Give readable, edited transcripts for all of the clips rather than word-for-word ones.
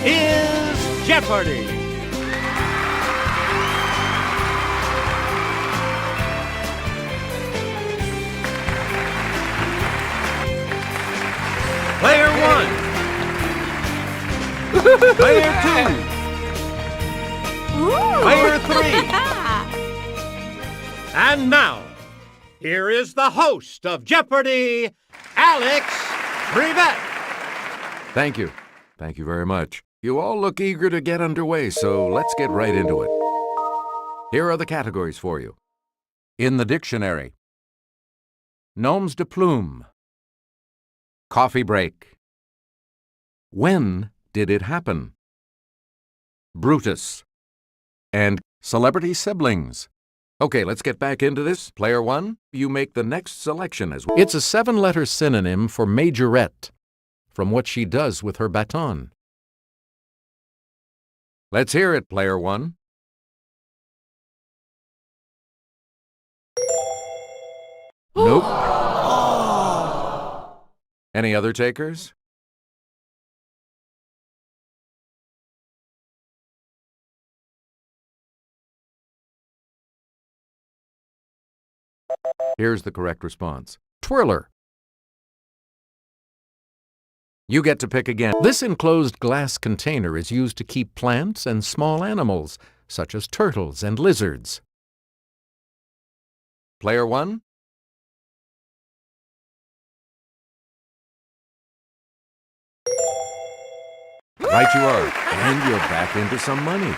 is Jeopardy! Player 1. Player 2. Ooh. Player 3. And now, here is the host of Jeopardy, Alex Brevet. Thank you. Thank you very much. You all look eager to get underway, so let's get right into it. Here are the categories for you. In the dictionary: Noms de plume, coffee break, when did it happen, Brutus, and celebrity siblings. Okay, let's get back into this. Player 1, you make the next selection as well. It's a 7-letter synonym for majorette, from what she does with her baton. Let's hear it, Player 1. Nope. Any other takers? Here's the correct response. Twirler. You get to pick again. This enclosed glass container is used to keep plants and small animals, such as turtles and lizards. Player 1? Right you are, and you're back into some money.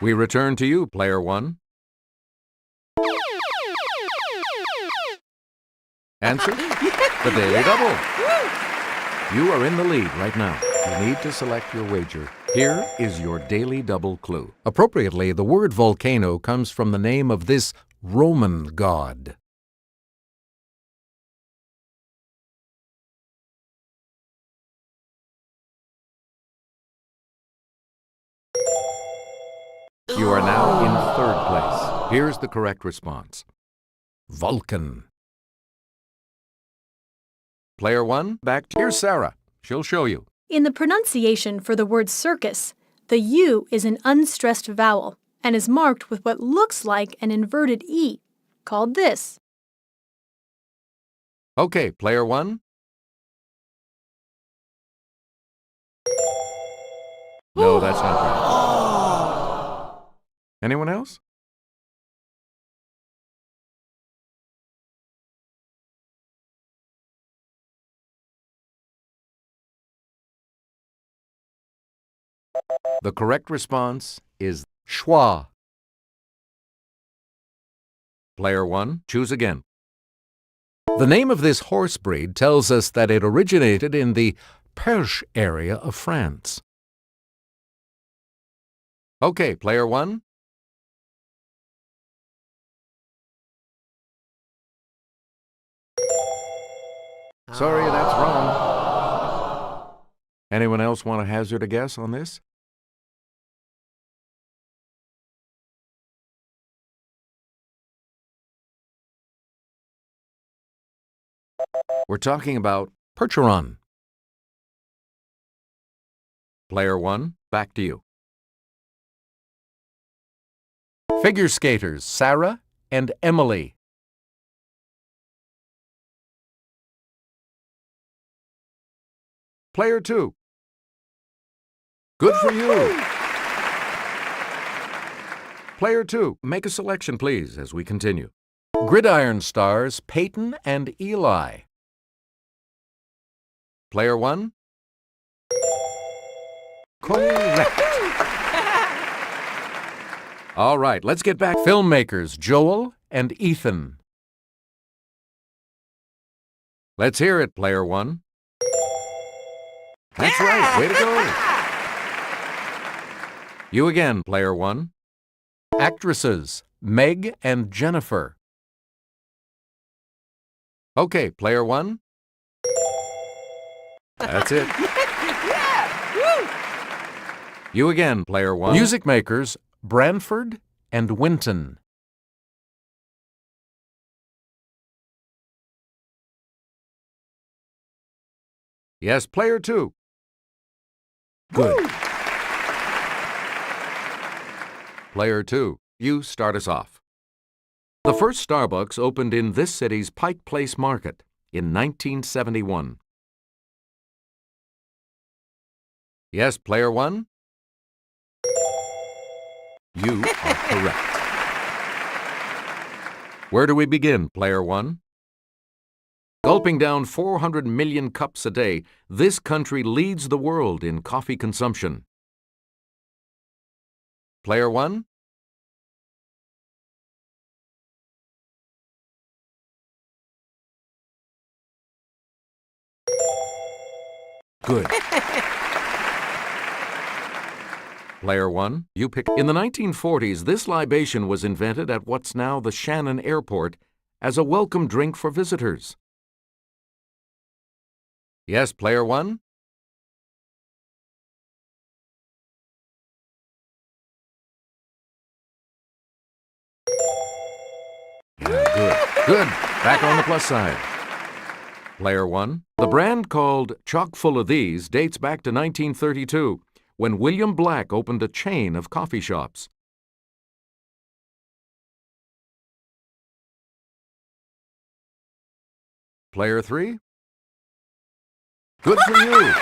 We return to you, Player 1. Answer? The Daily Double. You are in the lead right now. You need to select your wager. Here is your Daily Double clue. Appropriately, the word volcano comes from the name of this Roman god. You are now in 3rd place. Here's the correct response. Vulcan. Player 1, back to... Here's Sarah. She'll show you. In the pronunciation for the word circus, the U is an unstressed vowel and is marked with what looks like an inverted E, called this. Okay, Player 1. No, that's not right. Anyone else? The correct response is schwa. Player 1, choose again. The name of this horse breed tells us that it originated in the Perche area of France. Okay, Player 1. Sorry, that's wrong. Anyone else want to hazard a guess on this? We're talking about Percheron. Player 1, back to you. Figure skaters Sarah and Emily. Player 2. Good for you. Player 2, make a selection, please, as we continue. Gridiron stars Peyton and Eli. Player 1. Correct. All right, let's get back. Filmmakers Joel and Ethan. Let's hear it, Player 1. That's right, way to go. You again, Player 1. Actresses Meg and Jennifer. Okay, Player 1. That's it. You again, Player 1. Music makers Branford and Winton. Yes, Player 2. Good. Player 2, you start us off. The first Starbucks opened in this city's Pike Place Market in 1971. Yes, player 1? You are correct. Where do we begin, player 1? Gulping down 400 million cups a day, this country leads the world in coffee consumption. Player 1? Good. Player 1, you pick. In the 1940s, this libation was invented at what's now the Shannon Airport as a welcome drink for visitors. Yes, player 1? Yeah, good. Good. Back on the plus side. Player 1, the brand called Chock full of these dates back to 1932, when William Black opened a chain of coffee shops. Player 3? Good for you!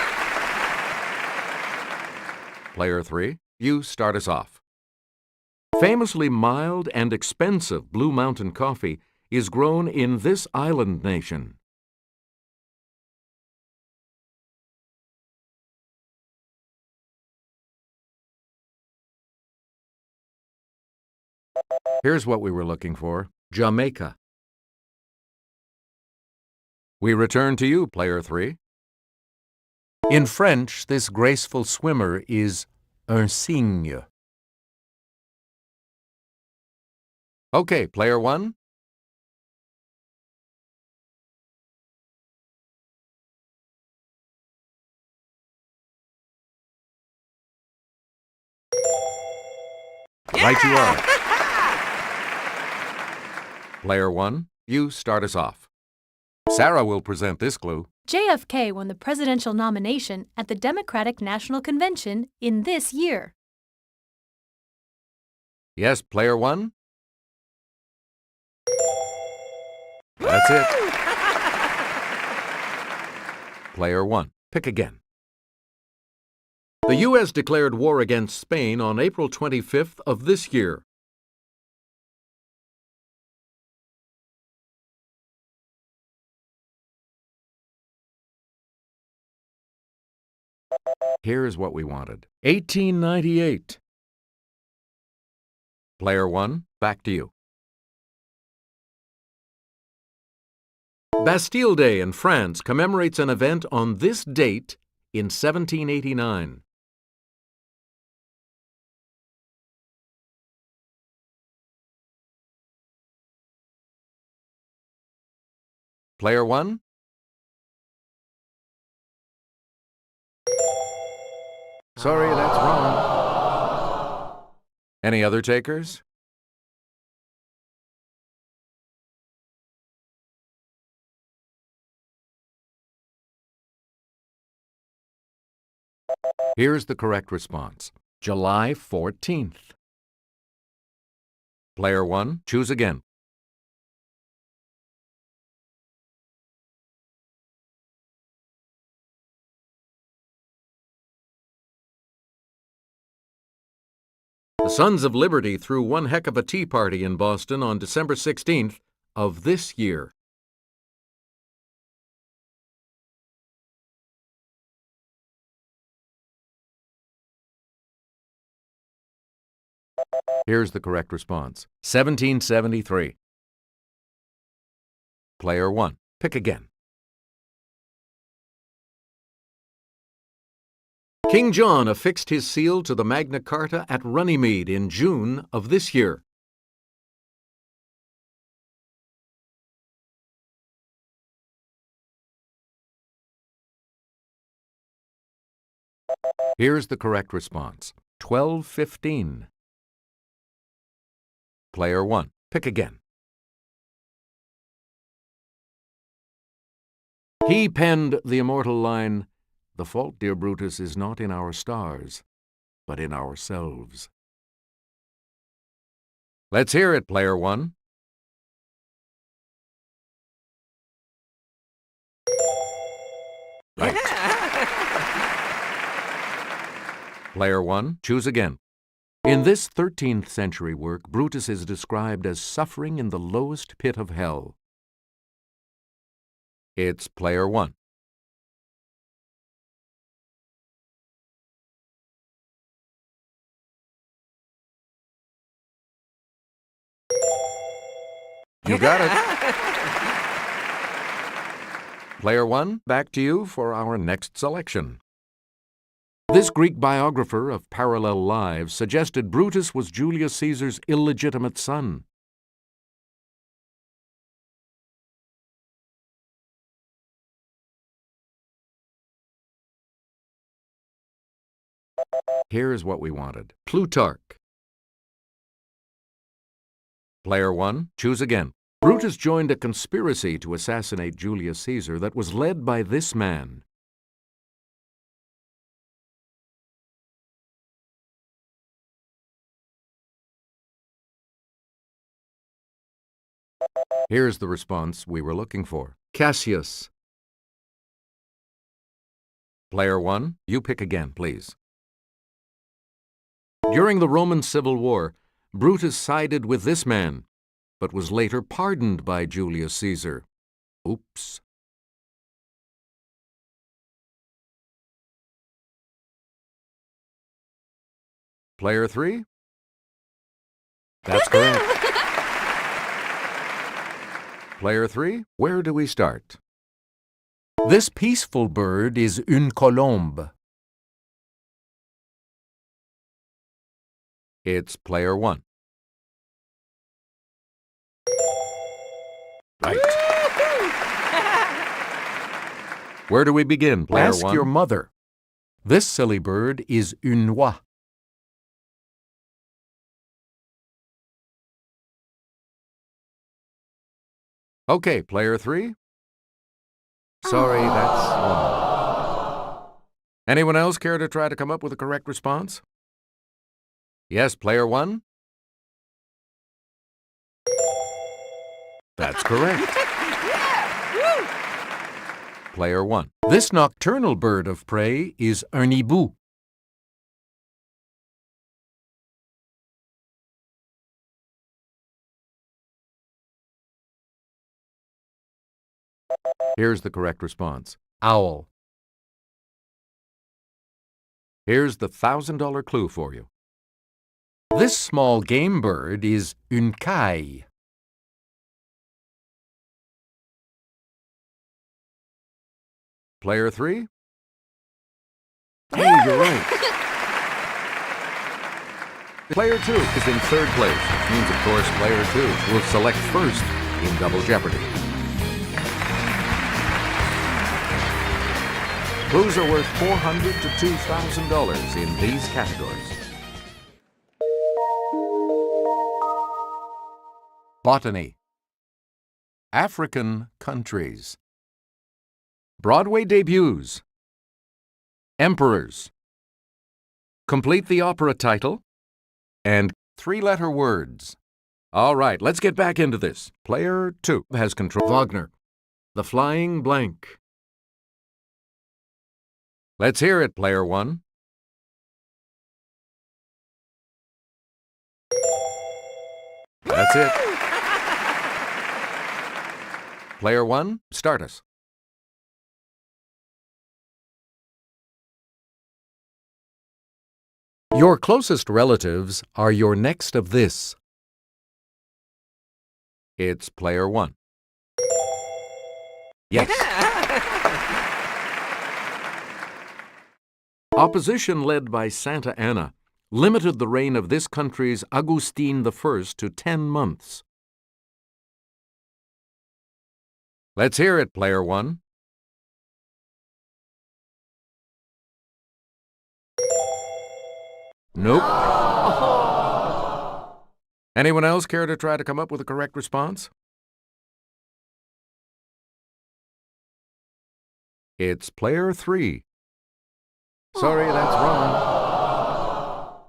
Player 3, you start us off. Famously mild and expensive Blue Mountain coffee is grown in this island nation. Here's what we were looking for: Jamaica. We return to you, player 3. In French, this graceful swimmer is un cygne. Okay, player 1. Yeah! Right you are. Player 1, you start us off. Sarah will present this clue. JFK won the presidential nomination at the Democratic National Convention in this year. Yes, player 1? That's it. Player 1, pick again. The U.S. declared war against Spain on April 25th of this year. Here's what we wanted. 1898. Player 1, back to you. Bastille Day in France commemorates an event on this date in 1789. Player 1? Sorry, that's wrong. Any other takers? Here's the correct response. July 14th. Player 1, choose again. The Sons of Liberty threw one heck of a tea party in Boston on December 16th of this year. Here's the correct response. 1773. Player 1, pick again. King John affixed his seal to the Magna Carta at Runnymede in June of this year. Here's the correct response. 1215. Player 1, pick again. He penned the immortal line, The fault, dear Brutus, is not in our stars, but in ourselves. Let's hear it, player one. Right. Player one, choose again. In this 13th century work, Brutus is described as suffering in the lowest pit of hell. It's player one. You got it. Player one, back to you for our next selection. This Greek biographer of parallel lives suggested Brutus was Julius Caesar's illegitimate son. Here's what we wanted. Plutarch. Player one, choose again. Brutus joined a conspiracy to assassinate Julius Caesar that was led by this man. Here's the response we were looking for. Cassius. Player one, you pick again, please. During the Roman Civil War, Brutus sided with this man, but was later pardoned by Julius Caesar. Oops. Player three? That's correct. Player three, where do we start? This peaceful bird is une colombe. It's player one. Right. Where do we begin, player one? Ask your mother. This silly bird is une oie. Okay, player three. Sorry, that's wrong. Anyone else care to try to come up with a correct response? Yes, player one. That's correct. Player one. This nocturnal bird of prey is un hibou. Here's the correct response. Owl. Here's the $1,000 clue for you. This small game bird is une caille. Player three? Hey, you're right. Player two is in third place, which means, of course, player two will select first in Double Jeopardy. Clues are worth $400 to $2,000 in these categories. Botany. African countries. Broadway debuts. Emperors. Complete the opera title. And three-letter words. All right, let's get back into this. Player two has control. Wagner. The Flying Blank. Let's hear it, player one. That's it. Player one, start us. Your closest relatives are your next of this. It's player one. Yes. Opposition led by Santa Anna limited the reign of this country's Augustine I to 10 months. Let's hear it, player one. Nope. Anyone else care to try to come up with a correct response? It's player three. Sorry, that's wrong.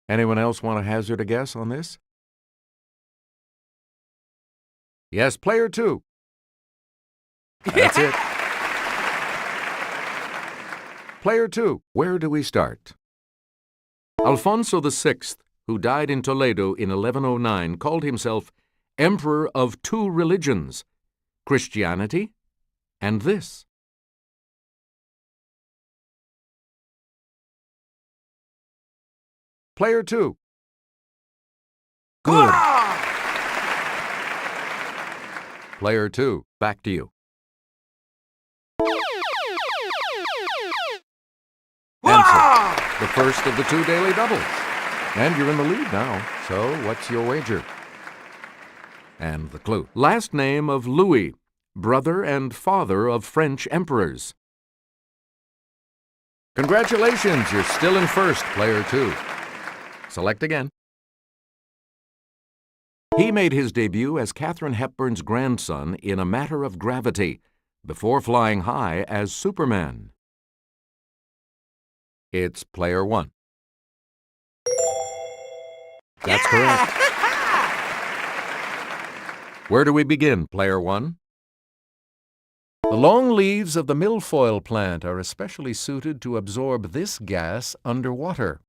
Anyone else want to hazard a guess on this? Yes, player 2. That's it. Player 2, where do we start? Alfonso VI, who died in Toledo in 1109, called himself Emperor of two religions, Christianity and this. Player 2. Good. Player 2, back to you. Answer, the first of the 2 daily doubles. And you're in the lead now, so what's your wager? And the clue. Last name of Louis, brother and father of French emperors. Congratulations, you're still in first, player 2. Select again. He made his debut as Katharine Hepburn's grandson in A Matter of Gravity, before flying high as Superman. It's player 1. That's correct. Where do we begin, player 1? The long leaves of the milfoil plant are especially suited to absorb this gas underwater.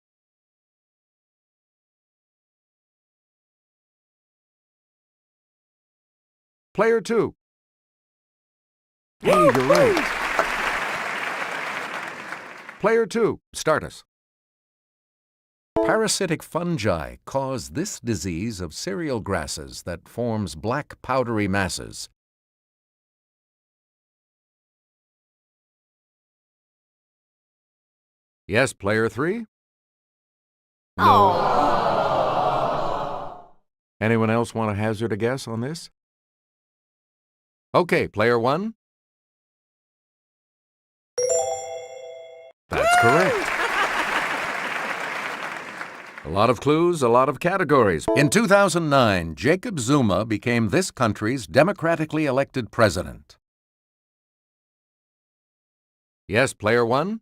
Player 2. Hey, you're right. Player 2, start us. Parasitic fungi cause this disease of cereal grasses that forms black powdery masses. Yes, player 3? No. Anyone else want to hazard a guess on this? Okay, player 1? That's correct. A lot of clues, a lot of categories. In 2009, Jacob Zuma became this country's democratically elected president. Yes, player 1?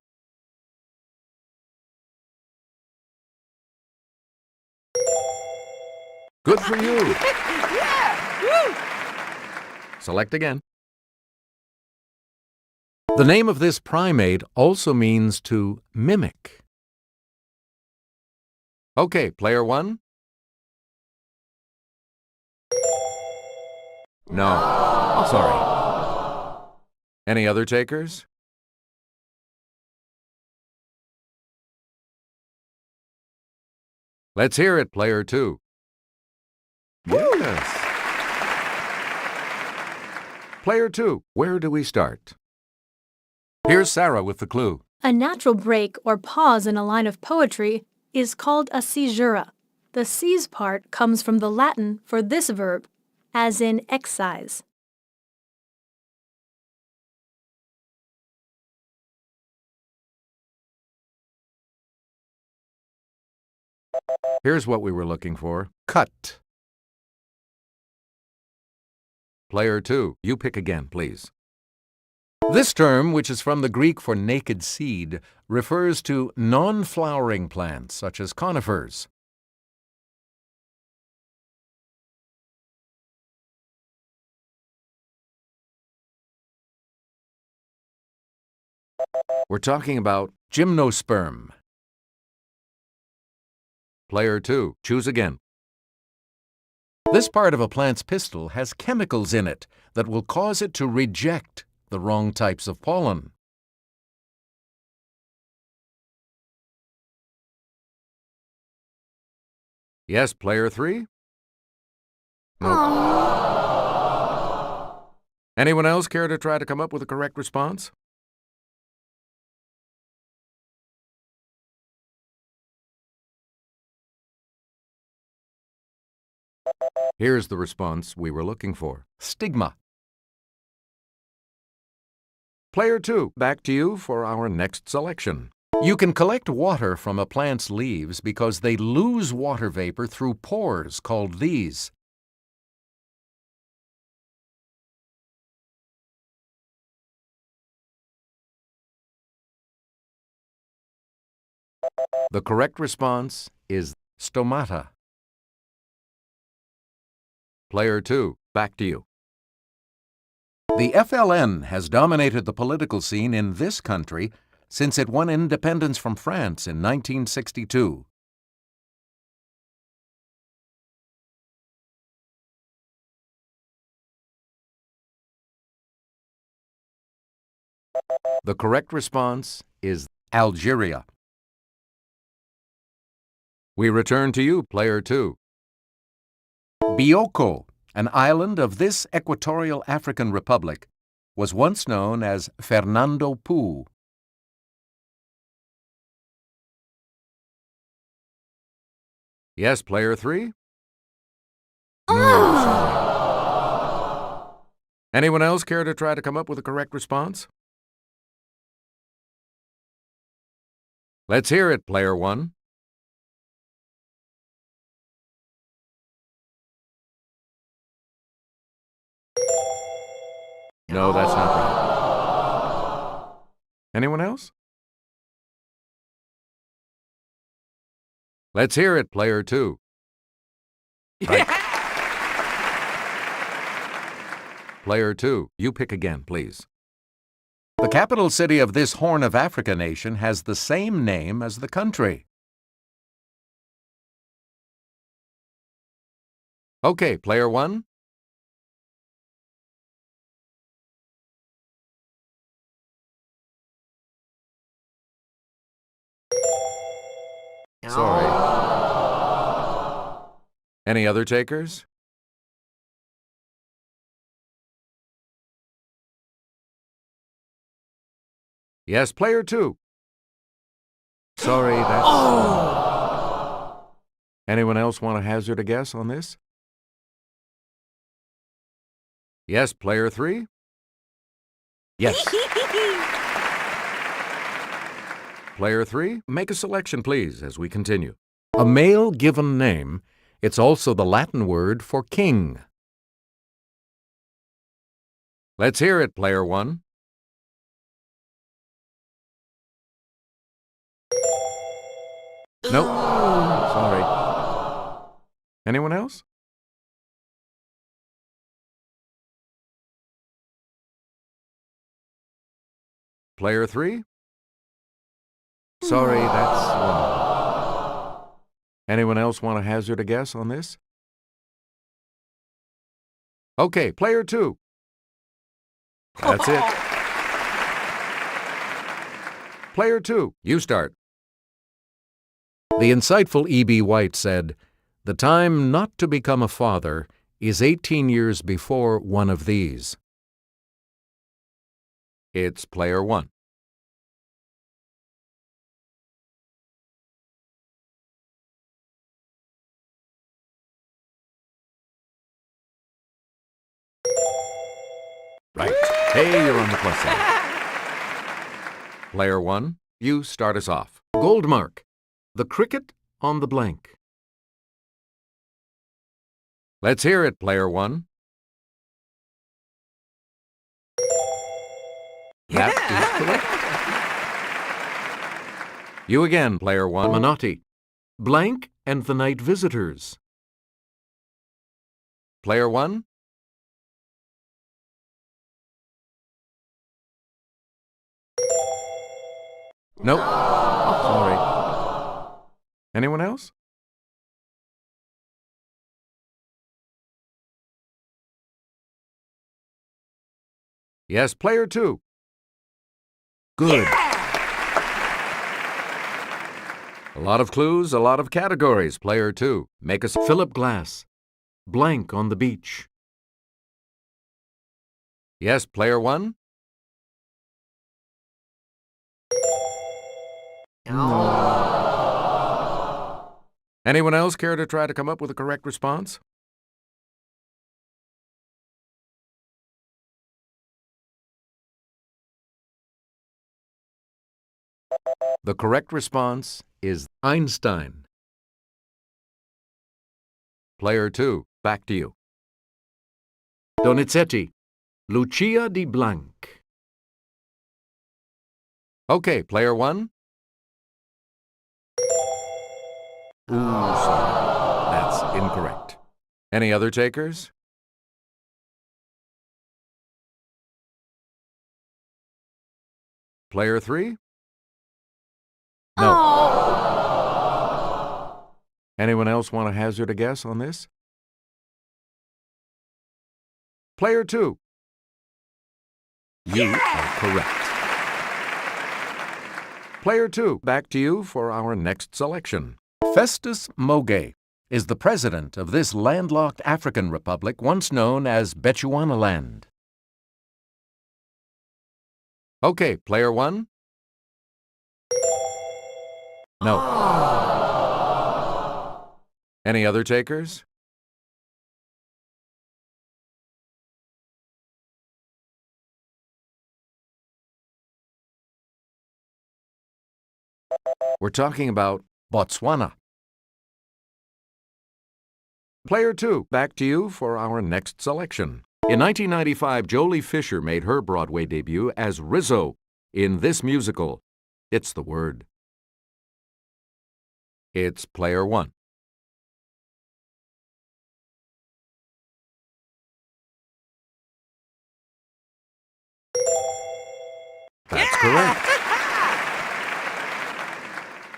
Good for you. Select again. The name of this primate also means to mimic. Okay, player 1? No. Sorry. Any other takers? Let's hear it, player 2. Yes. Player 2, where do we start? Here's Sarah with the clue. A natural break or pause in a line of poetry is called a caesura. The "ces" part comes from the Latin for this verb, as in excise. Here's what we were looking for. Cut. Player 2, you pick again, please. This term, which is from the Greek for naked seed, refers to non-flowering plants such as conifers. We're talking about gymnosperm. Player 2, choose again. This part of a plant's pistil has chemicals in it that will cause it to reject the wrong types of pollen. Yes, player 3? No. Anyone else care to try to come up with a correct response? Here's the response we were looking for. Stigma. Player 2, back to you for our next selection. You can collect water from a plant's leaves because they lose water vapor through pores called these. The correct response is stomata. Player 2, back to you. The FLN has dominated the political scene in this country since it won independence from France in 1962. The correct response is Algeria. We return to you, Player 2. Bioko, an island of this equatorial African republic, was once known as Fernando Poo. Yes, Player 3? No, sorry. Anyone else care to try to come up with a correct response? Let's hear it, Player 1. No, that's not right. Anyone else? Let's hear it, Player 2. Right. Player 2, you pick again, please. The capital city of this Horn of Africa nation has the same name as the country. Okay, Player 1. Sorry. Any other takers? Yes, Player 2. Sorry, that's... Anyone else want to hazard a guess on this? Yes, Player 3? Yes. Player 3, make a selection, please, as we continue. A male given name, it's also the Latin word for king. Let's hear it, Player 1. Nope. Sorry. Anyone else? Player 3? Sorry, that's wrong. Anyone else want to hazard a guess on this? Okay, Player 2. That's it. Player 2, you start. The insightful E.B. White said, "The time not to become a father is 18 years before one of these." It's Player 1. Right. Hey, you're on the plus side. Player 1, you start us off. Gold mark. The cricket on the blank. Let's hear it, Player 1. That is correct. You again, Player 1. Menotti. Blank and the night visitors. Player 1. Nope. Sorry. Anyone else? Yes, Player 2. Good. A lot of clues, a lot of categories. Player 2. Make us Philip Glass. Blank on the beach. Yes, Player 1. No. Anyone else care to try to come up with a correct response? The correct response is Einstein. Player 2, back to you. Donizetti, Lucia di Blanc. Okay, Player 1. Ooh, sorry. That's incorrect. Any other takers? Player 3? No. Anyone else want to hazard a guess on this? Player 2. You are correct. Player 2, back to you for our next selection. Festus Mogae is the president of this landlocked African republic once known as Bechuanaland. Okay, player 1. No. Any other takers? We're talking about Botswana. Player 2, back to you for our next selection. In 1995, Jolie Fisher made her Broadway debut as Rizzo in this musical, It's the Word. It's player 1. That's correct.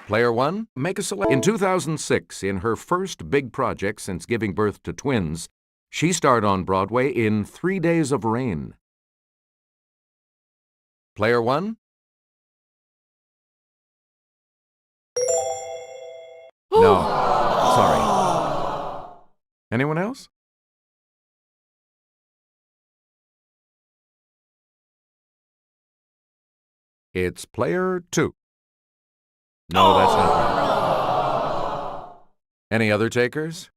Player 1, make a selection. In 2006, in her first big project since giving birth to twins, she starred on Broadway in 3 Days of Rain. Player 1? No. Sorry. Anyone else? It's player 2. No, that's not right. Any other takers?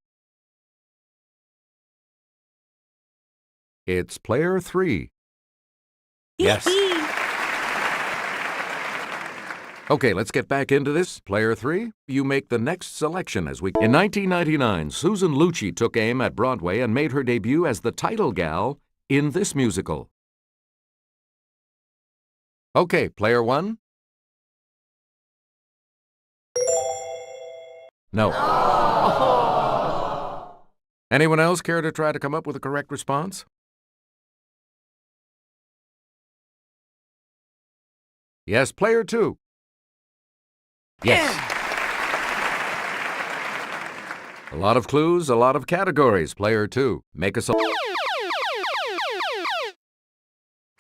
It's player 3. Yes. Okay, let's get back into this. Player 3, you make the next selection as we... In 1999, Susan Lucci took aim at Broadway and made her debut as the title gal in this musical. Okay, player 1. No. Anyone else care to try to come up with a correct response? Yes, player 2. Yes. A lot of clues, a lot of categories. Player 2, make a selection.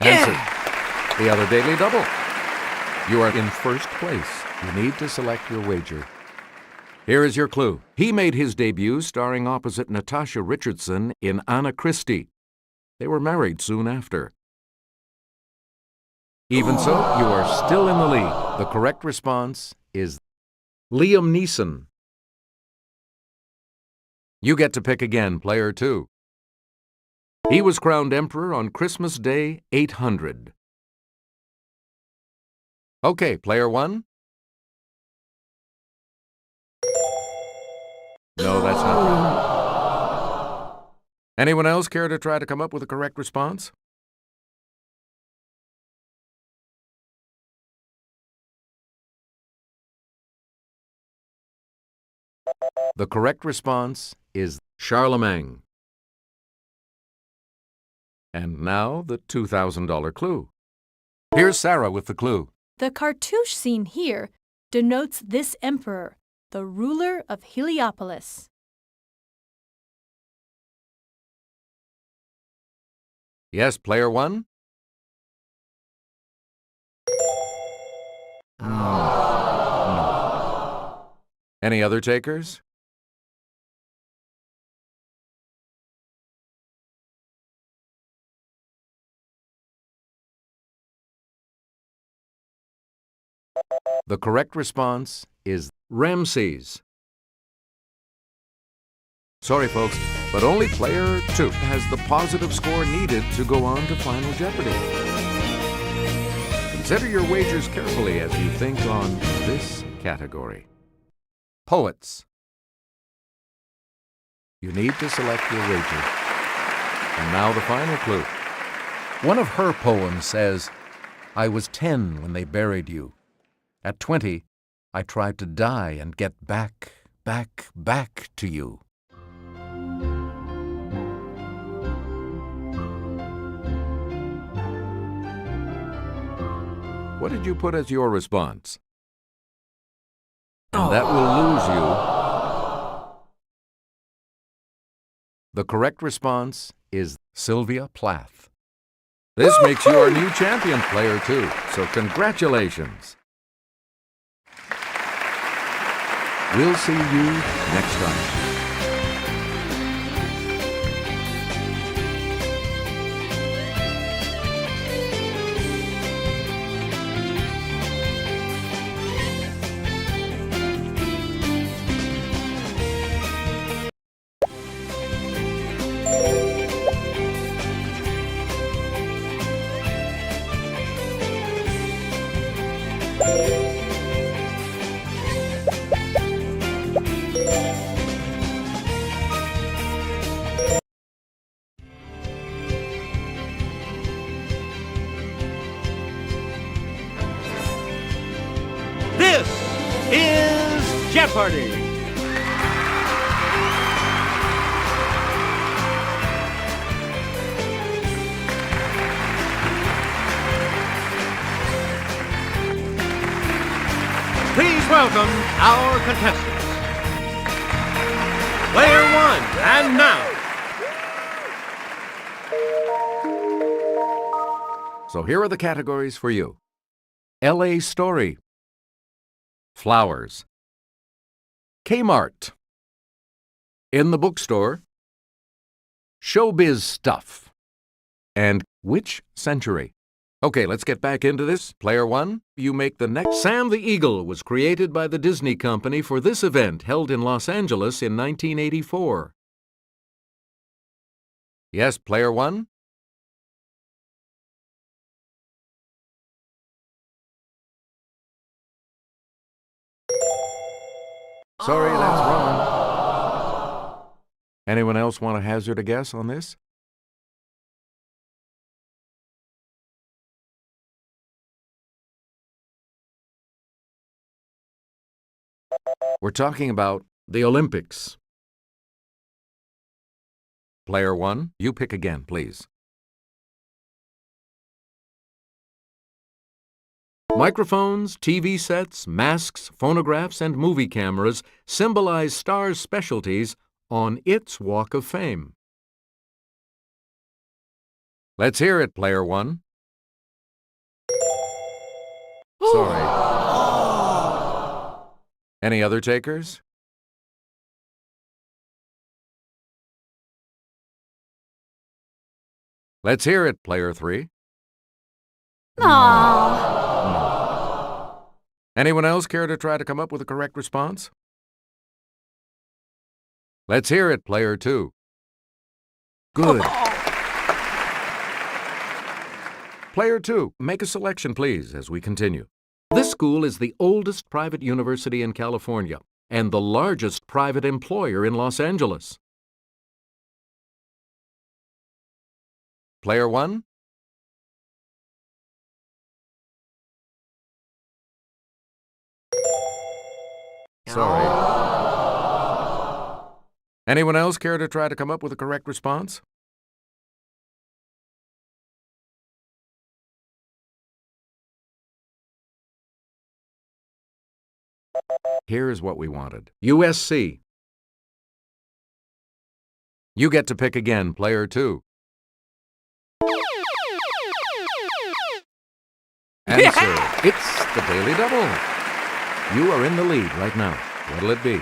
Answer. The other Daily Double. You are in first place. You need to select your wager. Here is your clue. He made his debut starring opposite Natasha Richardson in Anna Christie. They were married soon after. Even so, you are still in the lead. The correct response is Liam Neeson. You get to pick again, player 2. He was crowned emperor on Christmas Day 800. Okay, player 1. No, that's not right. Anyone else care to try to come up with a correct response? The correct response is Charlemagne. And now the $2,000 clue. Here's Sarah with the clue. The cartouche scene here denotes this emperor, the ruler of Heliopolis. Yes, player 1? No. Any other takers? The correct response is Ramses. Sorry, folks, but only player 2 has the positive score needed to go on to Final Jeopardy. Consider your wagers carefully as you think on this category. Poets. You need to select your wager. And now the final clue. One of her poems says, "I was 10 when they buried you. At 20, I tried to die and get back. back to you. What did you put as your response? And that will lose you. The correct response is Sylvia Plath. This makes you our new champion, player 2, so congratulations. We'll see you next time. This is Jeopardy! Please welcome our contestants. Player 1, and now. So here are the categories for you. LA Story, Flowers, Kmart, In the Bookstore, Showbiz Stuff, and Which Century? Okay, let's get back into this. Player 1, you make the next. Sam the Eagle was created by the Disney Company for this event held in Los Angeles in 1984. Yes, Player 1? Sorry, that's wrong. Anyone else want to hazard a guess on this? We're talking about the Olympics. Player 1, you pick again, please. Microphones, TV sets, masks, phonographs, and movie cameras symbolize stars' specialties on its Walk of Fame. Let's hear it, Player 1. Sorry. Any other takers? Let's hear it, Player 3. Aww. Anyone else care to try to come up with a correct response? Let's hear it, Player 2. Good. Player 2, make a selection, please, as we continue. This school is the oldest private university in California and the largest private employer in Los Angeles. Player 1? Sorry. Anyone else care to try to come up with a correct response? Here's what we wanted. USC. You get to pick again, Player 2. Answer. It's the Daily Double. You are in the lead right now. What'll it be?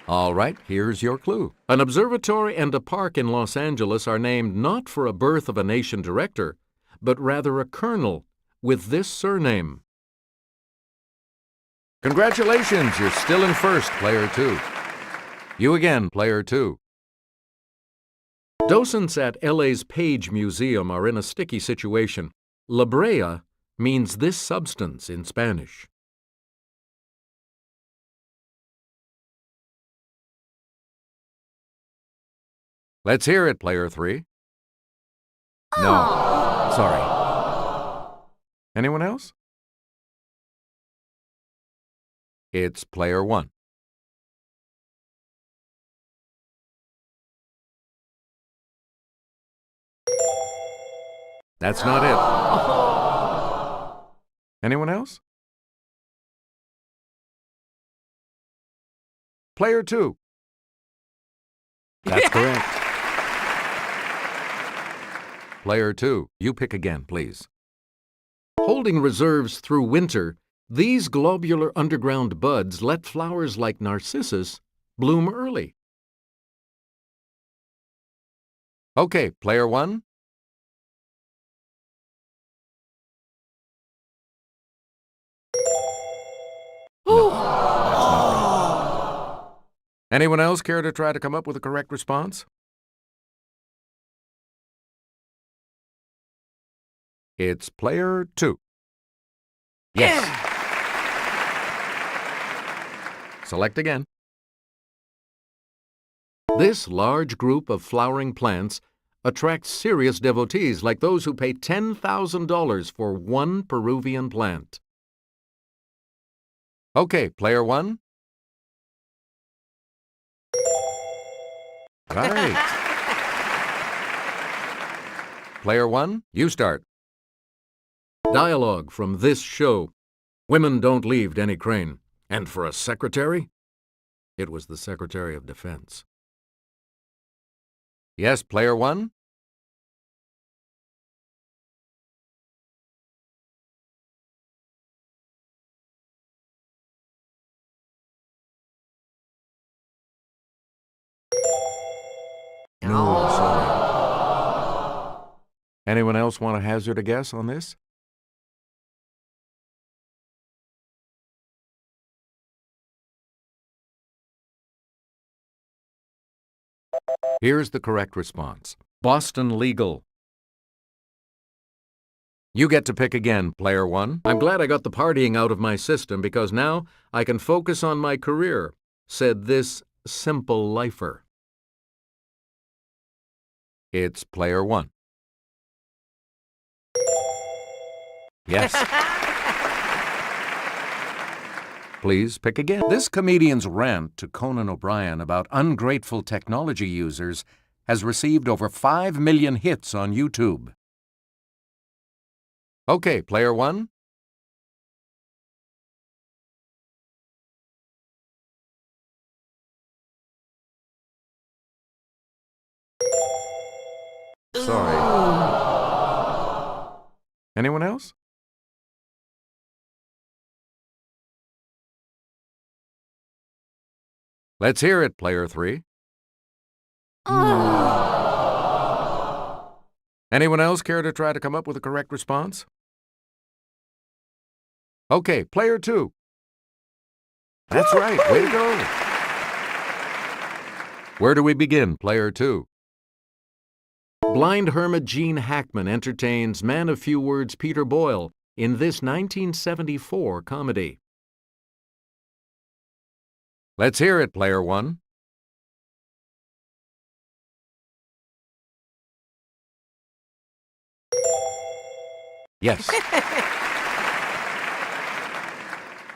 All right, here's your clue. An observatory and a park in Los Angeles are named not for a birth of a nation director, but rather a colonel with this surname. Congratulations, you're still in first, Player 2. You again, Player 2. Docents at LA's Page Museum are in a sticky situation. La Brea means this substance in Spanish. Let's hear it, Player 3. No, sorry. Anyone else? It's Player 1. That's not it. Anyone else? Player 2. That's correct. Player 2, you pick again, please. Holding reserves through winter, these globular underground buds let flowers like narcissus bloom early. Okay, player 1. No, that's not right. Anyone else care to try to come up with a correct response? It's player 2. Yes. Select again. This large group of flowering plants attracts serious devotees like those who pay $10,000 for one Peruvian plant. Okay, player 1. Right. Player 1, you start. Dialogue from this show. Women don't leave Denny Crane. And for a secretary? It was the Secretary of Defense. Yes, player 1? No, sorry. Anyone else want to hazard a guess on this? Here's the correct response. Boston Legal. You get to pick again, player 1. I'm glad I got the partying out of my system because now I can focus on my career, said this simple lifer. It's player 1. Yes. Please pick again. This comedian's rant to Conan O'Brien about ungrateful technology users has received over 5 million hits on YouTube. Okay, player 1. Sorry. Anyone else? Let's hear it, player 3. Anyone else care to try to come up with a correct response? Okay, player 2. That's right, way to go. Where do we begin, player 2? Blind hermit Gene Hackman entertains man of few words Peter Boyle in this 1974 comedy. Let's hear it, player 1. Yes.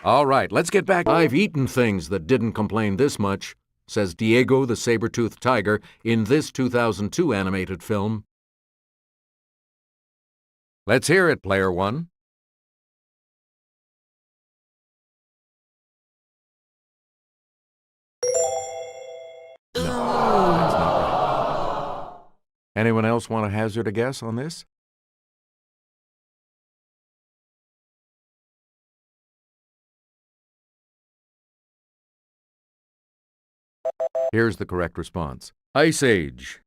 All right, let's get back. I've eaten things that didn't complain this much, says Diego the saber-toothed tiger in this 2002 animated film. Let's hear it, player 1. No, that's not right. Anyone else want to hazard a guess on this? Here's the correct response. Ice Age.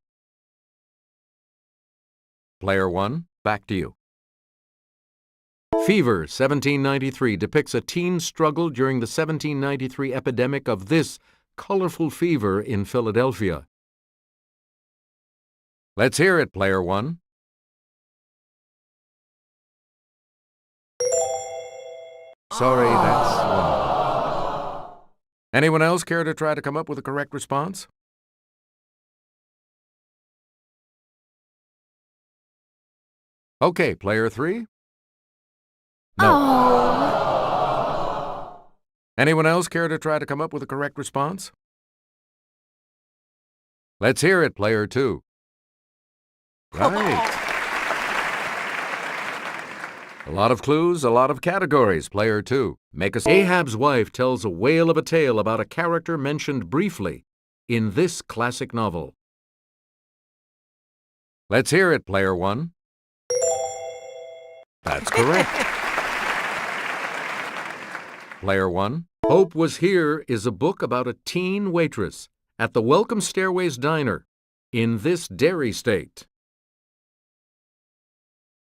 Player 1, back to you. Fever, 1793, depicts a teen's struggle during the 1793 epidemic of this colorful fever in Philadelphia. Let's hear it, player 1. Sorry, that's wrong. Anyone else care to try to come up with a correct response? Okay, player 3. No. Oh. Anyone else care to try to come up with a correct response? Let's hear it, player 2. Right. A lot of clues, a lot of categories. Player 2. Ahab's wife tells a whale of a tale about a character mentioned briefly in this classic novel. Let's hear it, Player 1. That's correct. Player 1. Hope Was Here is a book about a teen waitress at the Welcome Stairways Diner in this dairy state.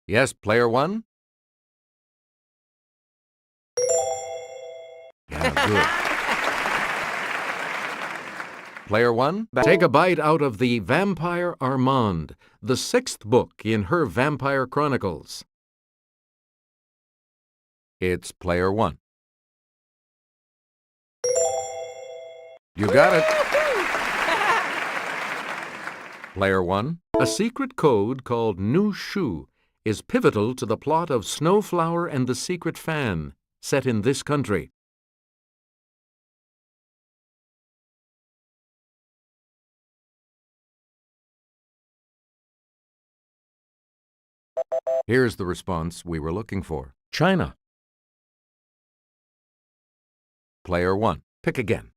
Yes, Player 1? Yeah, good. Player 1, take a bite out of The Vampire Armand, the 6th book in her Vampire Chronicles. It's Player 1. You got it. Player 1, a secret code called New Shoe is pivotal to the plot of Snowflower and the Secret Fan, set in this country. Here's the response we were looking for. China. Player 1, pick again.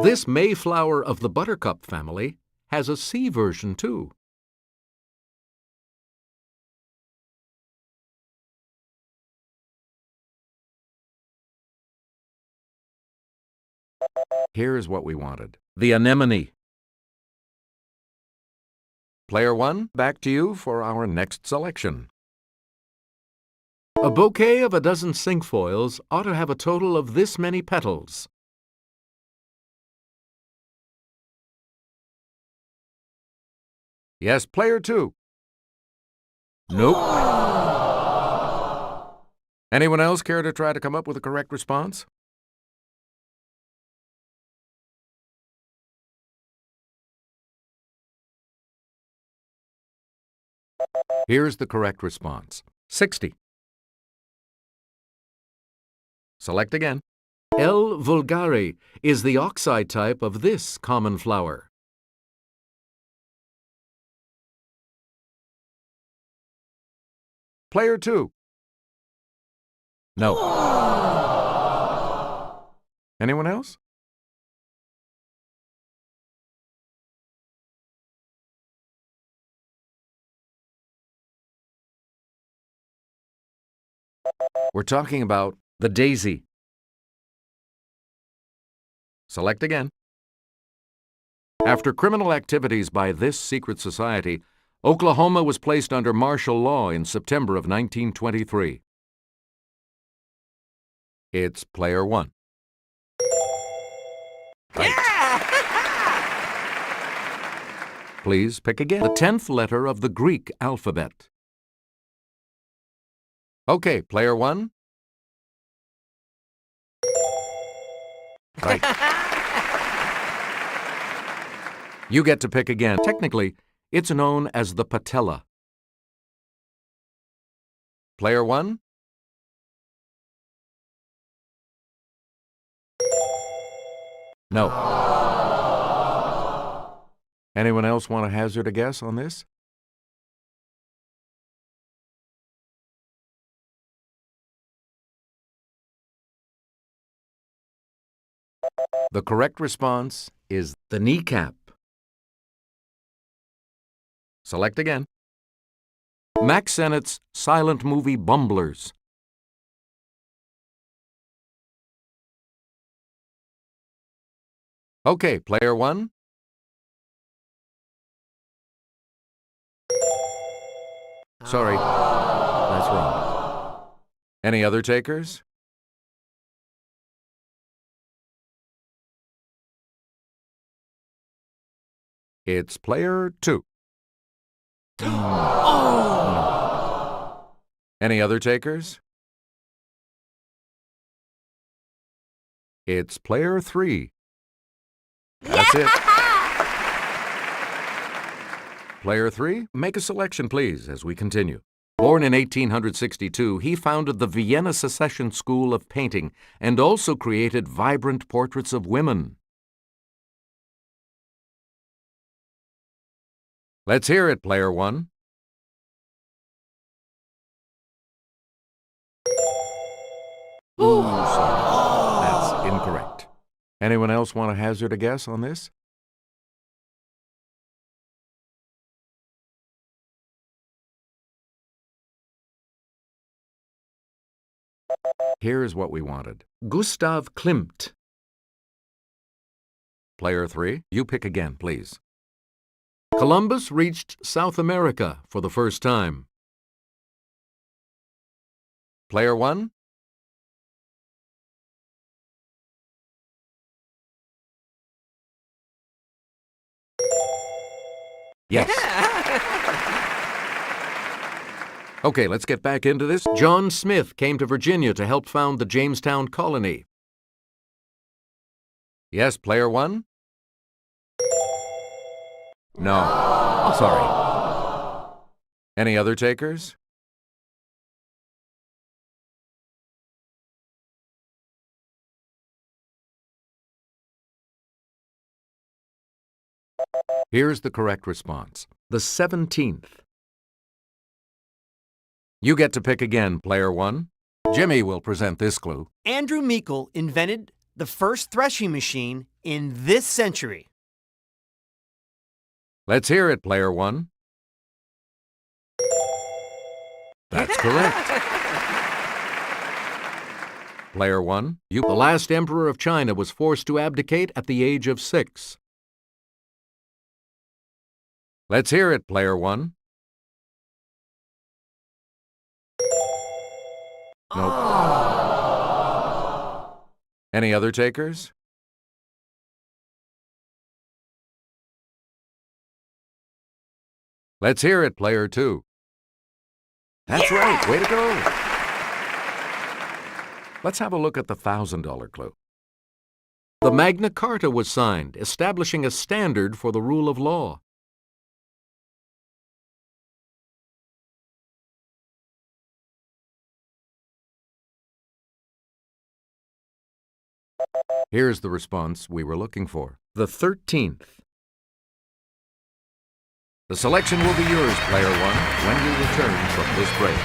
This Mayflower of the Buttercup family has a C version too. Here's what we wanted. The anemone. Player 1, back to you for our next selection. A bouquet of a dozen cinquefoils ought to have a total of this many petals. Yes, Player 2. Nope. Anyone else care to try to come up with a correct response? Here's the correct response. 60. Select again. L. vulgare is the oxide type of this common flower. Player 2. No. Anyone else? We're talking about the daisy. Select again. After criminal activities by this secret society, Oklahoma was placed under martial law in September of 1923. It's Player 1. Right. Please pick again. The 10th letter of the Greek alphabet. Okay, Player 1. Right. You get to pick again. Technically, it's known as the patella. Player 1. No. Anyone else want to hazard a guess on this? The correct response is the kneecap. Select again. Max Sennett's silent movie Bumblers. Okay, Player 1. Sorry, that's wrong. Any other takers? It's Player 2. No. Any other takers? It's Player 3. That's it. Player 3, make a selection, please, as we continue. Born in 1862, he founded the Vienna Secession School of Painting and also created vibrant portraits of women. Let's hear it, Player 1. Ooh, sorry. That's incorrect. Anyone else want to hazard a guess on this? Here's what we wanted. Gustav Klimt. Player 3, you pick again, please. Columbus reached South America for the first time. Player 1? Yes. Okay, let's get back into this. John Smith came to Virginia to help found the Jamestown colony. Yes, player 1? No. Sorry. Any other takers? Here's the correct response. The 17th. You get to pick again, player 1. Jimmy will present this clue. Andrew Meikle invented the first threshing machine in this century. Let's hear it, player 1. That's correct. Player 1, the last emperor of China was forced to abdicate at the age of 6. Let's hear it, player 1. Nope. Any other takers? Let's hear it, player 2. That's right. Way to go. Let's have a look at the $1,000 clue. The Magna Carta was signed, establishing a standard for the rule of law. Here's the response we were looking for. The 13th. The selection will be yours, player 1, when we return from this break.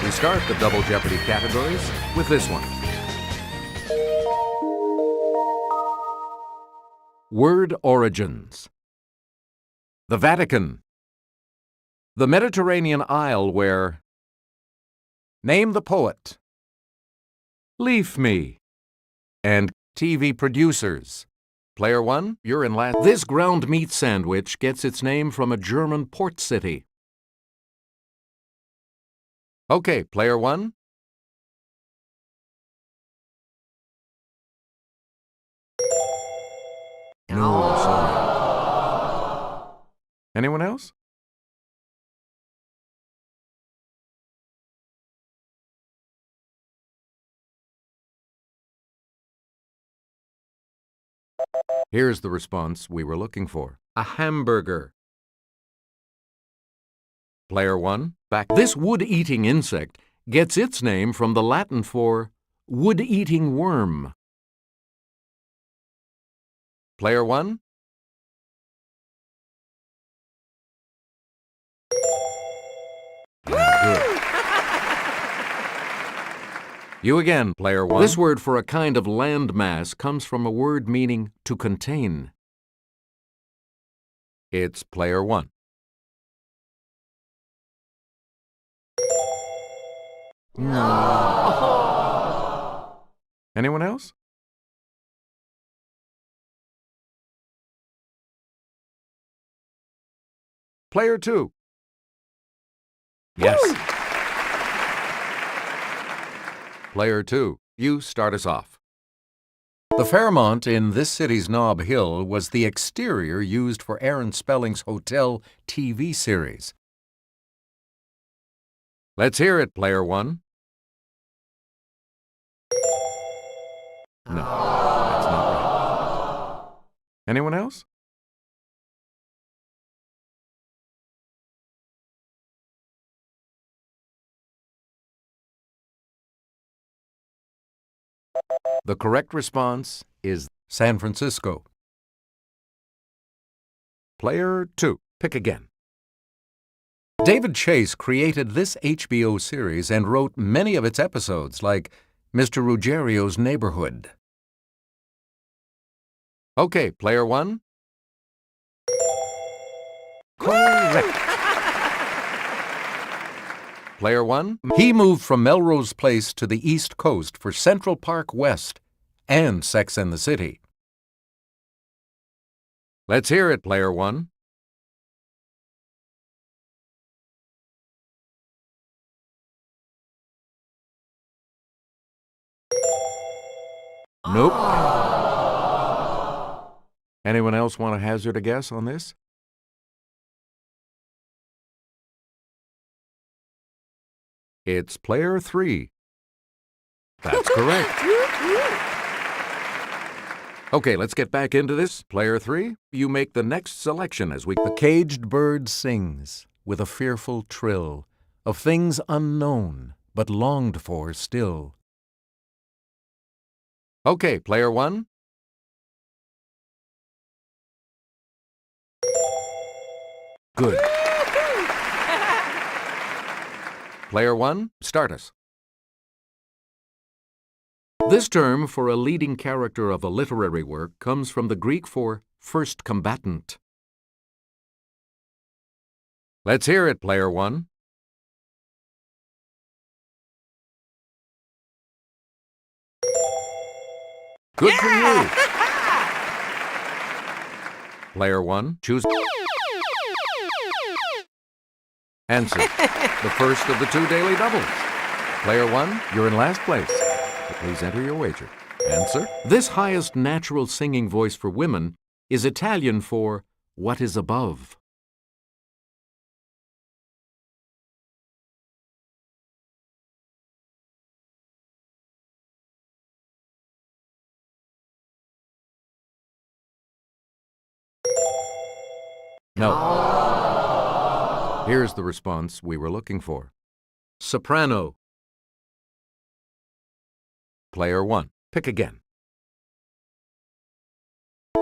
We start the Double Jeopardy categories with this one. Word origins. The Vatican. The Mediterranean Isle where... Name the poet. Leave me. And TV producers. Player 1, you're in last. This ground meat sandwich gets its name from a German port city. Okay, player 1. No, sorry. Anyone else? Here's the response we were looking for. A hamburger. Player 1, back. This wood-eating insect gets its name from the Latin for wood-eating worm. Player 1? Good. You again, player 1. This word for a kind of land mass comes from a word meaning to contain. It's player 1. No. Anyone else? Player 2. Yes. Player 2, you start us off. The Fairmont in this city's Nob Hill was the exterior used for Aaron Spelling's Hotel TV series. Let's hear it, player 1. No, that's not right. Anyone else? The correct response is San Francisco. Player 2, pick again. David Chase created this HBO series and wrote many of its episodes, like Mr. Ruggiero's Neighborhood. Okay, player one. Correct. Player one. He moved from Melrose Place to the East Coast for Central Park West and Sex and the City. Let's hear it, player one. Nope. Anyone else want to hazard a guess on this? It's player three. That's correct. Okay, let's get back into this. Player three, you make the next selection as we... The caged bird sings with a fearful trill of things unknown but longed for still. Okay, player one. Good. Player one, start us. This term for a leading character of a literary work comes from the Greek for first combatant. Let's hear it, player one. Good for you. Player one, choose. Answer. The first of the two daily doubles. Player one, you're in last place. So please enter your wager. Answer. This highest natural singing voice for women is Italian for what is above. No. Here's the response we were looking for. Soprano. Player one, pick again.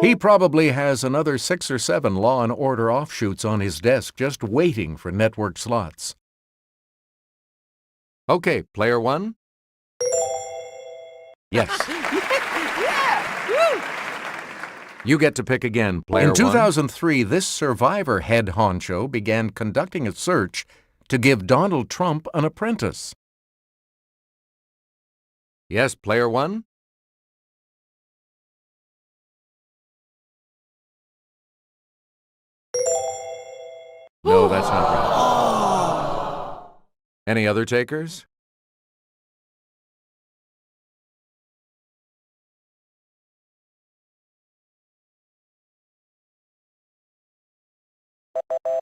He probably has another 6 or 7 Law and Order offshoots on his desk just waiting for network slots. Okay, player one. Yes. You get to pick again, player one. In 2003, this Survivor head honcho began conducting a search to give Donald Trump an apprentice. Yes, player one. No, that's not right. Any other takers?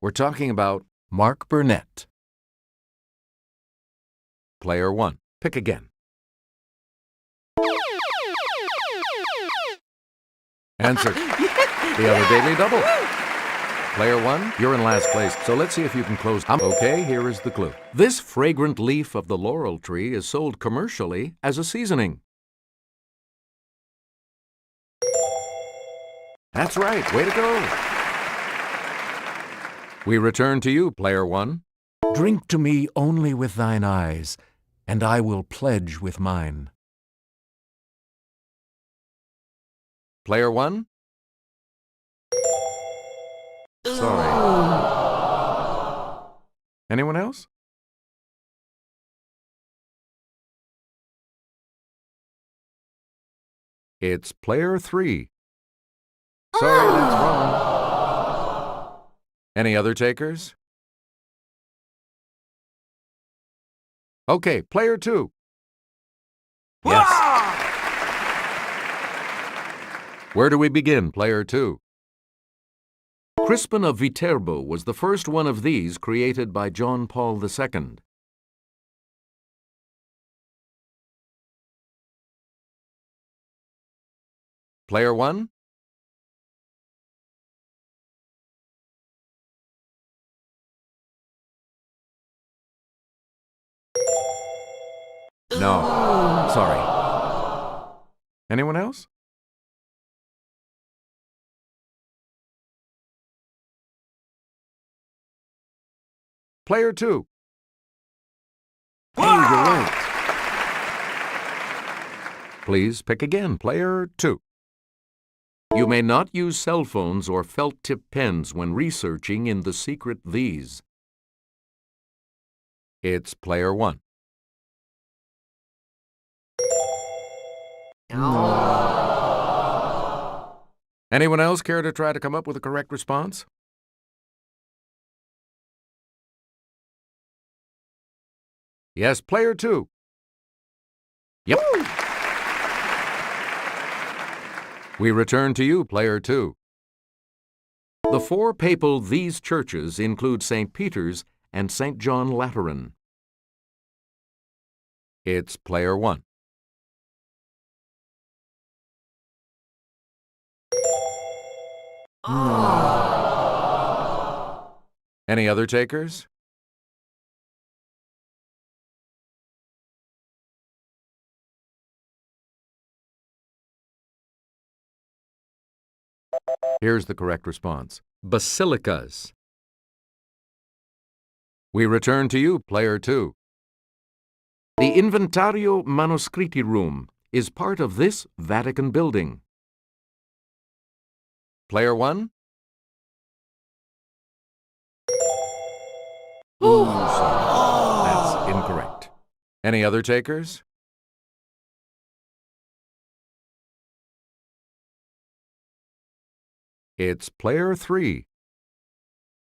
We're talking about Mark Burnett. Player one, pick again. Answer. The other daily double. Player one, you're in last place, so let's see if you can close. Okay, here is the clue. This fragrant leaf of the laurel tree is sold commercially as a seasoning. That's right, way to go. We return to you, player one. Drink to me only with thine eyes, and I will pledge with mine. Player one? Sorry. Anyone else? It's player three. Sorry, that's wrong. Any other takers? Okay, player two. Yes. Where do we begin, player two? Crispin of Viterbo was the first one of these created by John Paul II. Player one? No. Sorry. Anyone else? Player 2. Hey, you're right. Please pick again. Player 2. You may not use cell phones or felt-tip pens when researching in the secret these. It's Player 1. Anyone else care to try to come up with a correct response? Yes, Player 2. Yep. We return to you, Player 2. The four papal these churches include St. Peter's and St. John Lateran. It's Player 1. Any other takers? Here's the correct response. Basilicas. We return to you, Player 2. The Inventario Manoscritti Room is part of this Vatican building. Player 1? Ooh, sorry. That's incorrect. Any other takers? It's Player 3.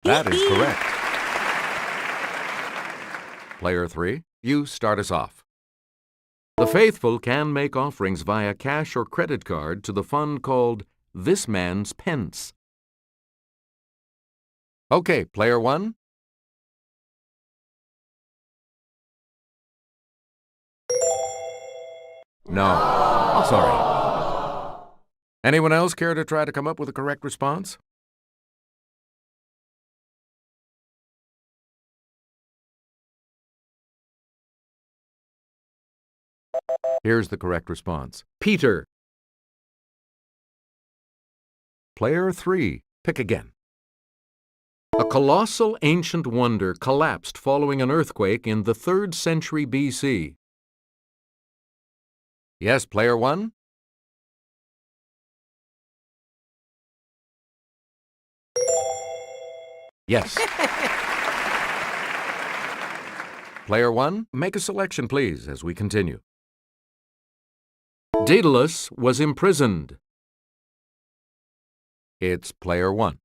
That is correct. Player 3, you start us off. The faithful can make offerings via cash or credit card to the fund called This Man's Pence. Okay, Player 1. No, sorry. Anyone else care to try to come up with a correct response? Here's the correct response. Peter. Player 3, pick again. A colossal ancient wonder collapsed following an earthquake in the 3rd century BC. Yes, Player 1? Yes. Player 1, make a selection, please, as we continue. Daedalus was imprisoned. It's Player 1.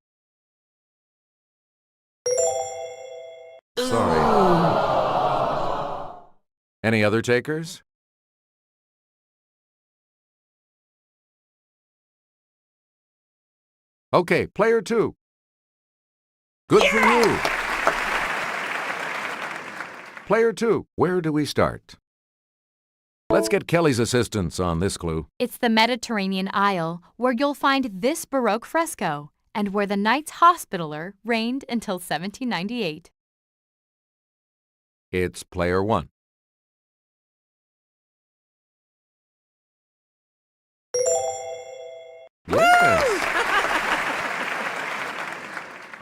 Sorry. Any other takers? Okay, Player 2. Good for you. Player 2, where do we start? Let's get Kelly's assistance on this clue. It's the Mediterranean Isle, where you'll find this Baroque fresco, and where the Knights Hospitaller reigned until 1798. It's Player 1. Yes.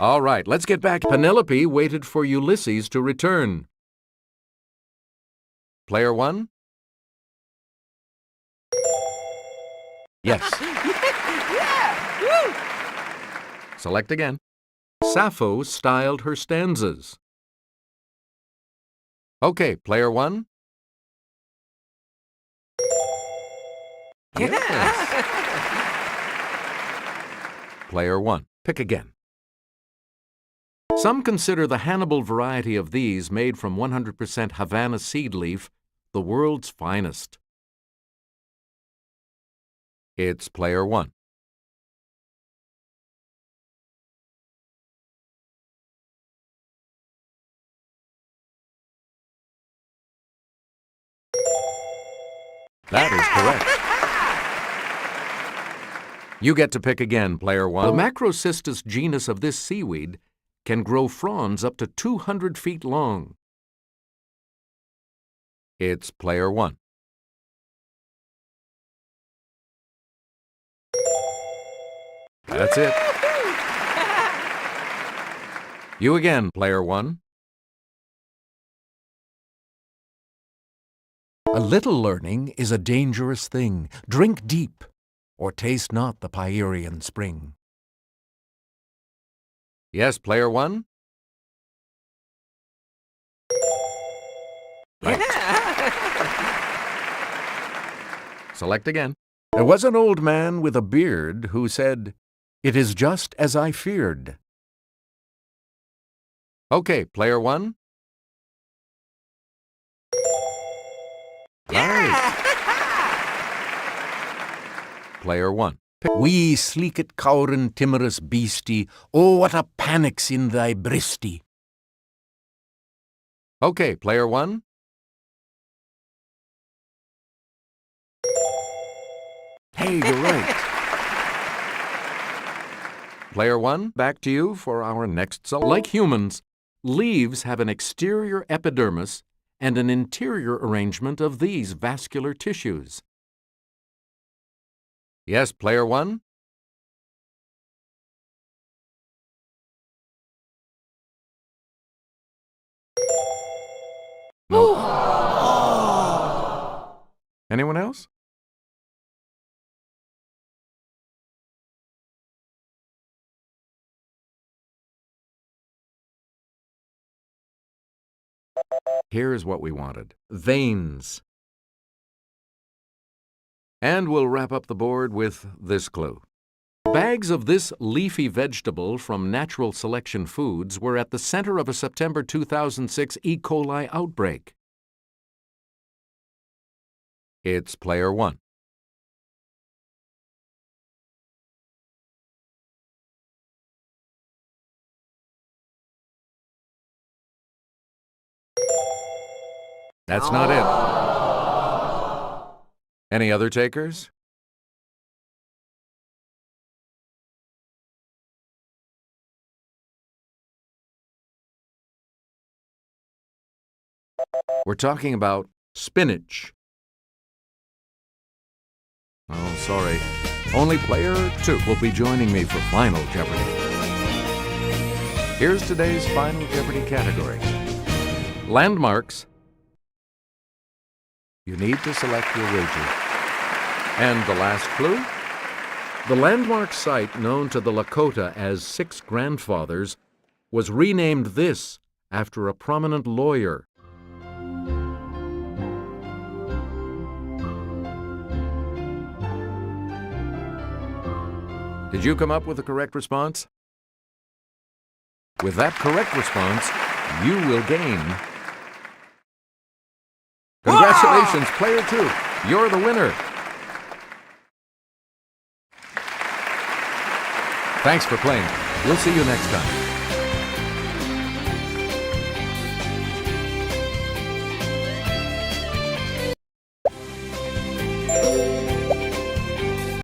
All right, let's get back. Penelope waited for Ulysses to return. Player 1? Yes. Select again. Sappho styled her stanzas. Okay, Player 1? Yes. Player 1, pick again. Some consider the Hannibal variety of these made from 100% Havana seed leaf the world's finest. It's Player 1. That is correct. You get to pick again, Player 1. The Macrocystis genus of this seaweed can grow fronds up to 200 feet long. It's Player 1. That's it. You again, Player 1. A little learning is a dangerous thing. Drink deep, or taste not the Pierian spring. Yes, player one? Right. Select again. There was an old man with a beard who said, "It is just as I feared." Okay, player one. Nice. Player one. Wee sleeket cowren timorous beastie, oh what a panic's in thy breastie. Okay, player one. Hey, you're right. Player one, back to you for our next song. Like humans, leaves have an exterior epidermis and an interior arrangement of these vascular tissues. Yes, player one? No. Anyone else? Here's what we wanted. Veins. And we'll wrap up the board with this clue. Bags of this leafy vegetable from Natural Selection Foods were at the center of a September 2006 E. coli outbreak. It's player one. That's not it. Any other takers? We're talking about spinach. Oh, sorry. Only player two will be joining me for Final Jeopardy. Here's today's Final Jeopardy category. Landmarks. You need to select your wager. And the last clue? The landmark site known to the Lakota as Six Grandfathers was renamed this after a prominent lawyer. Did you come up with the correct response? With that correct response, you will gain. Congratulations, player two. You're the winner. Thanks for playing. We'll see you next time.